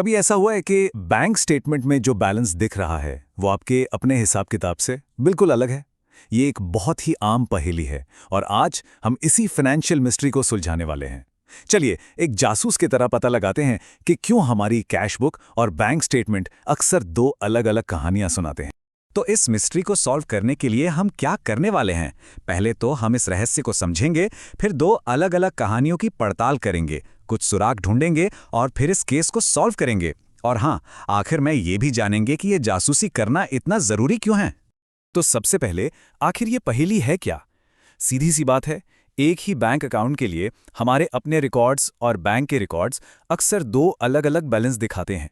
कभी ऐसा हुआ है कि बैंक स्टेटमेंट में जो बैलेंस दिख रहा है वो आपके अपने हिसाब किताब से बिल्कुल अलग है? ये एक बहुत ही आम पहेली है और आज हम इसी फाइनेंशियल मिस्ट्री को सुलझाने वाले हैं। चलिए एक जासूस की तरह पता लगाते हैं कि क्यों हमारी कैश बुक और बैंक स्टेटमेंट अक्सर दो अलग-अलग कहानियां सुनाते हैं। तो इस मिस्ट्री को सॉल्व करने के लिए हम क्या करने वाले हैं? पहले तो हम इस रहस्य को समझेंगे, फिर दो अलग-अलग कहानियों की पड़ताल करेंगे, कुछ सुराग ढूंढेंगे और फिर इस केस को सॉल्व करेंगे। और हाँ, आखिर में ये भी जानेंगे कि ये जासूसी करना इतना जरूरी क्यों है। तो सबसे पहले, आखिर ये पहेली है क्या? सीधी सी बात है, एक ही बैंक अकाउंट के लिए हमारे अपने रिकॉर्ड्स और बैंक के रिकॉर्ड्स अक्सर दो अलग-अलग बैलेंस दिखाते हैं।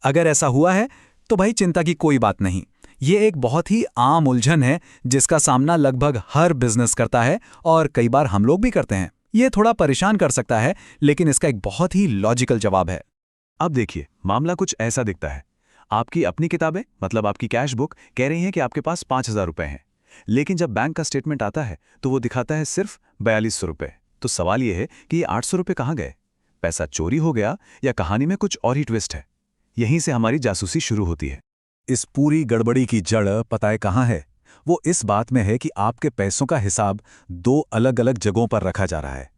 अगर ऐसा हुआ है तो भाई चिंता की कोई बात नहीं। ये एक बहुत ही आम उलझन है जिसका सामना लगभग हर बिजनेस करता है और कई बार हम लोग भी करते हैं। ये थोड़ा परेशान कर सकता है, लेकिन इसका एक बहुत ही लॉजिकल जवाब है। अब देखिए, मामला कुछ ऐसा दिखता है। आपकी अपनी किताबें, मतलब आपकी कैश बुक, कह रही हैं कि आपके पास 5,000 रुपए हैं, लेकिन जब बैंक का स्टेटमेंट आता है तो वो दिखाता है सिर्फ 4,200 रुपए। तो सवाल ये है कि ये 800 रुपए कहाँ गए? पैसा चोरी हो गया या कहानी में कुछ और ही ट्विस्ट है? यहीं से हमारी जासूसी शुरू होती है। इस पूरी गड़बड़ी की जड़ पता है कहाँ है? वो इस बात में है कि आपके पैसों का हिसाब दो अलग-अलग जगहों पर रखा जा रहा है।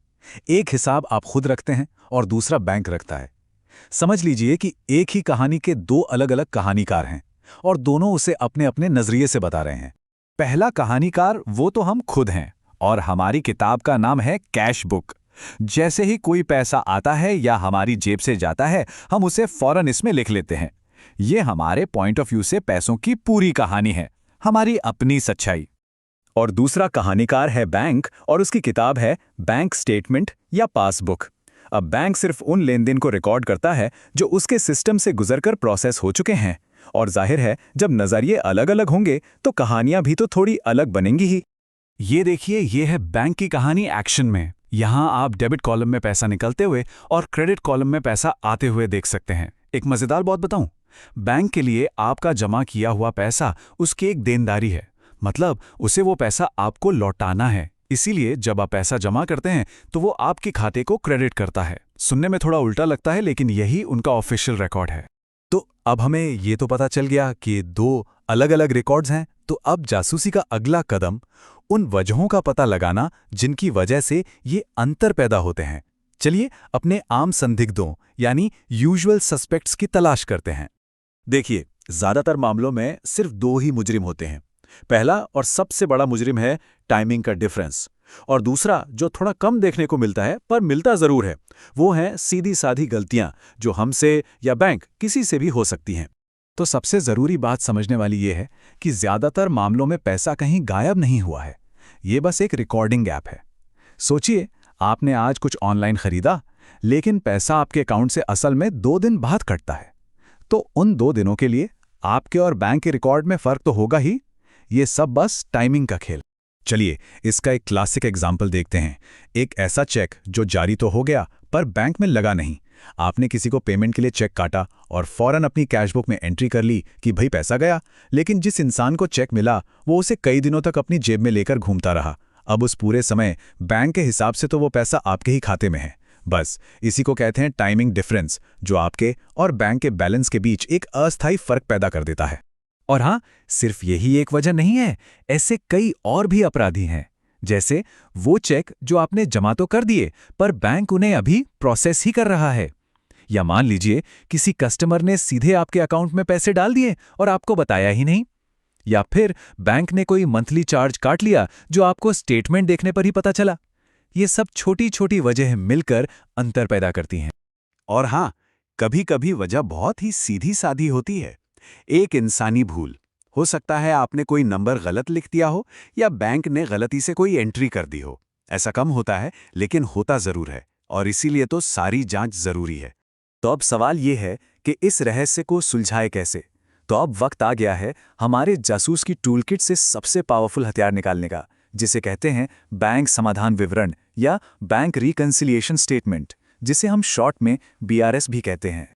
एक हिसाब आप खुद रखते हैं और दूसरा बैंक रखता है। समझ लीजिए कि एक ही कहानी के दो अलग-अलग कहानीकार हैं और दोनों उसे अपने-अपने नजरिए से बता रहे हैं। पहला कहानीकार वो तो हम खुद हैं और हमारी किताब का नाम है कैश बुक। जैसे ही कोई पैसा आता है या हमारी जेब से जाता है, हम उसे फौरन इसमें लिख लेते हैं। ये हमारे पॉइंट ऑफ व्यू से पैसों की पूरी कहानी है, हमारी अपनी सच्चाई। और दूसरा कहानीकार है बैंक और उसकी किताब है बैंक स्टेटमेंट या पासबुक। अब बैंक सिर्फ उन लेन देन को रिकॉर्ड करता है जो उसके सिस्टम से गुजरकर प्रोसेस हो चुके हैं, और जाहिर है जब नजरिए अलग-अलग होंगे तो कहानियां भी तो थोड़ी अलग बनेंगी ही। ये देखिए, ये है बैंक की कहानी एक्शन में। यहाँ आप डेबिट कॉलम में पैसा निकलते हुए और क्रेडिट कॉलम में पैसा आते हुए देख सकते हैं। एक मजेदार बात बताऊं, बैंक के लिए आपका जमा किया हुआ पैसा उसकी एक देनदारी है, मतलब उसे वो पैसा आपको लौटाना है। इसीलिए जब आप पैसा जमा करते हैं तो वो आपके खाते को क्रेडिट करता है। सुनने में थोड़ा उल्टा लगता है, लेकिन यही उनका ऑफिशियल रिकॉर्ड है। तो अब हमें ये तो पता चल गया कि दो अलग-अलग रिकॉर्ड्स हैं। तो अब जासूसी का अगला कदम उन वजहों का पता लगाना जिनकी वजह से ये अंतर पैदा होते हैं। चलिए अपने आम संदिग्धों यानी यूजुअल सस्पेक्ट्स की तलाश करते हैं। देखिए, ज्यादातर मामलों में सिर्फ दो ही मुजरिम होते हैं। पहला और सबसे बड़ा मुजरिम है टाइमिंग का डिफरेंस, और दूसरा जो थोड़ा कम देखने को मिलता है पर मिलता जरूर है, वो है सीधी साधी गलतियां जो हमसे या बैंक किसी से भी हो सकती हैं। तो सबसे जरूरी बात समझने वाली ये है कि ज्यादातर मामलों में पैसा कहीं गायब नहीं हुआ है, ये बस एक रिकॉर्डिंग गैप है। सोचिए, आपने आज कुछ ऑनलाइन खरीदा, लेकिन पैसा आपके अकाउंट से असल में 2 दिन बाद कटता है। तो उन 2 दिनों के लिए आपके और बैंक के रिकॉर्ड में फर्क तो होगा ही। ये सब बस टाइमिंग का खेल। चलिए इसका एक क्लासिक एग्जाम्पल देखते हैं। एक ऐसा चेक जो जारी तो हो गया पर बैंक में लगा नहीं। आपने किसी को पेमेंट के लिए चेक काटा और फौरन अपनी कैशबुक में एंट्री कर ली कि भाई पैसा गया, लेकिन जिस इंसान को चेक मिला वो उसे कई दिनों तक अपनी जेब में लेकर घूमता रहा। अब उस पूरे समय बैंक के हिसाब से तो वो पैसा आपके ही खाते में है। बस इसी को कहते हैं टाइमिंग डिफरेंस, जो आपके और बैंक के बैलेंस के बीच एक अस्थायी फर्क पैदा कर देता है। और हाँ, सिर्फ यही एक वजह नहीं है, ऐसे कई और भी अपराधी हैं। जैसे वो चेक जो आपने जमा तो कर दिए पर बैंक उन्हें अभी प्रोसेस ही कर रहा है। या मान लीजिए किसी कस्टमर ने सीधे आपके अकाउंट में पैसे डाल दिए और आपको बताया ही नहीं। या फिर बैंक ने कोई मंथली चार्ज काट लिया जो आपको स्टेटमेंट देखने पर ही पता चला। ये सब छोटी छोटी वजह मिलकर अंतर पैदा करती हैं। और हाँ, कभी कभी वजह बहुत ही सीधी सादी होती है। एक इंसानी भूल हो सकता है, आपने कोई नंबर गलत लिख दिया हो या बैंक ने गलती से कोई एंट्री कर दी हो। ऐसा कम होता है, लेकिन होता जरूर है, और इसीलिए तो सारी जांच जरूरी है। तो अब सवाल ये है कि इस रहस्य को सुलझाए कैसे? तो अब वक्त आ गया है हमारे जासूस की टूलकिट से सबसे पावरफुल हथियार निकालने का, जिसे कहते हैं बैंक समाधान विवरण या बैंक रिकंसिलिएशन स्टेटमेंट, जिसे हम शॉर्ट में BRS भी कहते हैं।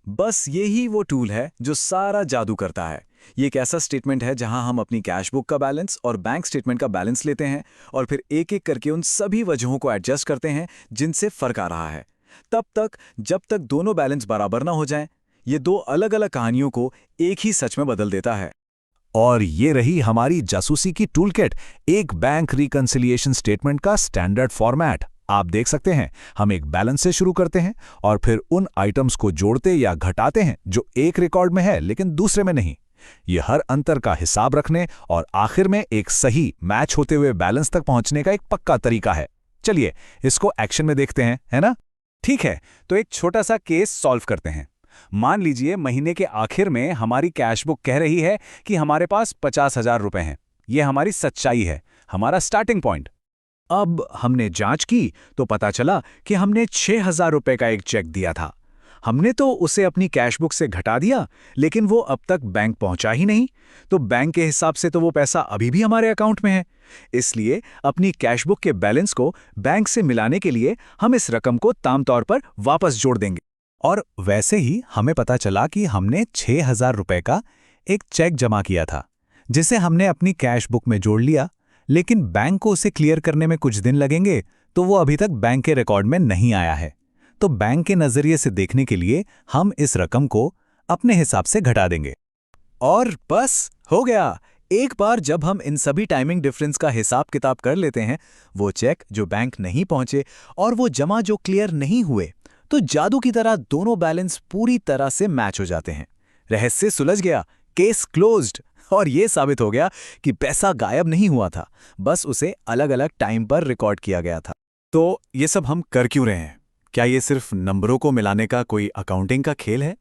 बस यही वो टूल है जो सारा जादू करता है। ये एक ऐसा स्टेटमेंट है जहां हम अपनी कैश बुक का बैलेंस और बैंक स्टेटमेंट का बैलेंस लेते हैं और फिर एक एक करके उन सभी वजहों को एडजस्ट करते हैं जिनसे फर्क आ रहा है, तब तक जब तक दोनों बैलेंस बराबर ना हो जाएं। ये दो अलग अलग कहानियों को एक ही सच में बदल देता है। और ये रही हमारी जासूसी की टूलकिट, एक बैंक रिकंसिलिएशन स्टेटमेंट का स्टैंडर्ड फॉर्मेट। आप देख सकते हैं, हम एक बैलेंस से शुरू करते हैं और फिर उन आइटम्स को जोड़ते या घटाते हैं जो एक रिकॉर्ड में है लेकिन दूसरे में नहीं। ये हर अंतर का हिसाब रखने और आखिर में एक सही मैच होते हुए बैलेंस तक पहुंचने का एक पक्का तरीका है। चलिए इसको एक्शन में देखते हैं, है ना? ठीक है, तो एक छोटा सा केस सॉल्व करते हैं। मान लीजिए महीने के आखिर में हमारी कैश बुक कह रही है कि हमारे पास 50,000 रुपए हैं। ये हमारी सच्चाई है, हमारा स्टार्टिंग पॉइंट। अब हमने जांच की तो पता चला कि हमने 6,000 रुपए का एक चेक दिया था। हमने तो उसे अपनी कैश बुक से घटा दिया, लेकिन वो अब तक बैंक पहुंचा ही नहीं। तो बैंक के हिसाब से तो वो पैसा अभी भी हमारे अकाउंट में है। इसलिए अपनी कैश बुक के बैलेंस को बैंक से मिलाने के लिए हम इस रकम को तामतौर पर वापस जोड़ देंगे। और वैसे ही हमें पता चला कि हमने 6,000 रुपए का एक चेक जमा किया था, जिसे हमने अपनी कैश बुक में जोड़ लिया, लेकिन बैंक को उसे क्लियर करने में कुछ दिन लगेंगे, तो वो अभी तक बैंक के रिकॉर्ड में नहीं आया है। तो बैंक के नजरिए से देखने के लिए हम इस रकम को अपने हिसाब से घटा देंगे। और बस हो गया। एक बार जब हम इन सभी टाइमिंग डिफरेंस का हिसाब किताब कर लेते हैं, वो चेक जो बैंक नहीं पहुंचे और वो जमा जो क्लियर नहीं हुए, तो जादू की तरह दोनों बैलेंस पूरी तरह से मैच हो जाते हैं। रहस्य सुलझ गया, केस क्लोज्ड। और ये साबित हो गया कि पैसा गायब नहीं हुआ था, बस उसे अलग अलग टाइम पर रिकॉर्ड किया गया था। तो ये सब हम कर क्यों रहे हैं? क्या ये सिर्फ नंबरों को मिलाने का कोई अकाउंटिंग का खेल है?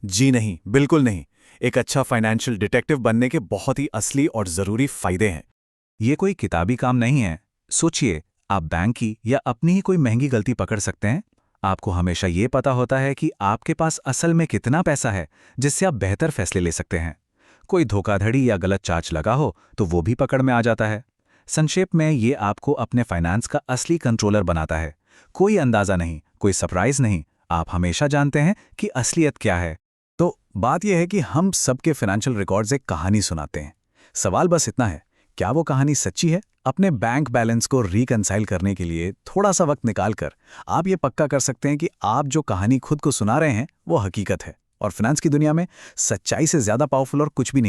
जी नहीं, बिल्कुल नहीं। एक अच्छा फाइनेंशियल डिटेक्टिव बनने के बहुत ही असली और जरूरी फायदे हैं। ये कोई किताबी काम नहीं है। सोचिए, आप बैंक की या अपनी ही कोई महंगी गलती पकड़ सकते हैं। आपको हमेशा ये पता होता है कि आपके पास असल में कितना पैसा है, जिससे आप बेहतर फैसले ले सकते हैं। कोई धोखाधड़ी या गलत चार्ज लगा हो तो वो भी पकड़ में आ जाता है। संक्षेप में ये आपको अपने फाइनेंस का असली कंट्रोलर बनाता है। कोई अंदाजा नहीं, कोई सरप्राइज नहीं, आप हमेशा जानते हैं कि असलियत क्या है। तो बात यह है कि हम सबके फाइनेंशियल रिकॉर्ड्स एक कहानी सुनाते हैं। सवाल बस इतना है, क्या वो कहानी सच्ची है? अपने बैंक बैलेंस को रिकंसाइल करने के लिए थोड़ा सा वक्त निकालकर आप ये पक्का कर सकते हैं कि आप जो कहानी खुद को सुना रहे हैं वो हकीकत है। और फाइनेंस की दुनिया में सच्चाई से ज्यादा पावरफुल और कुछ भी नहीं।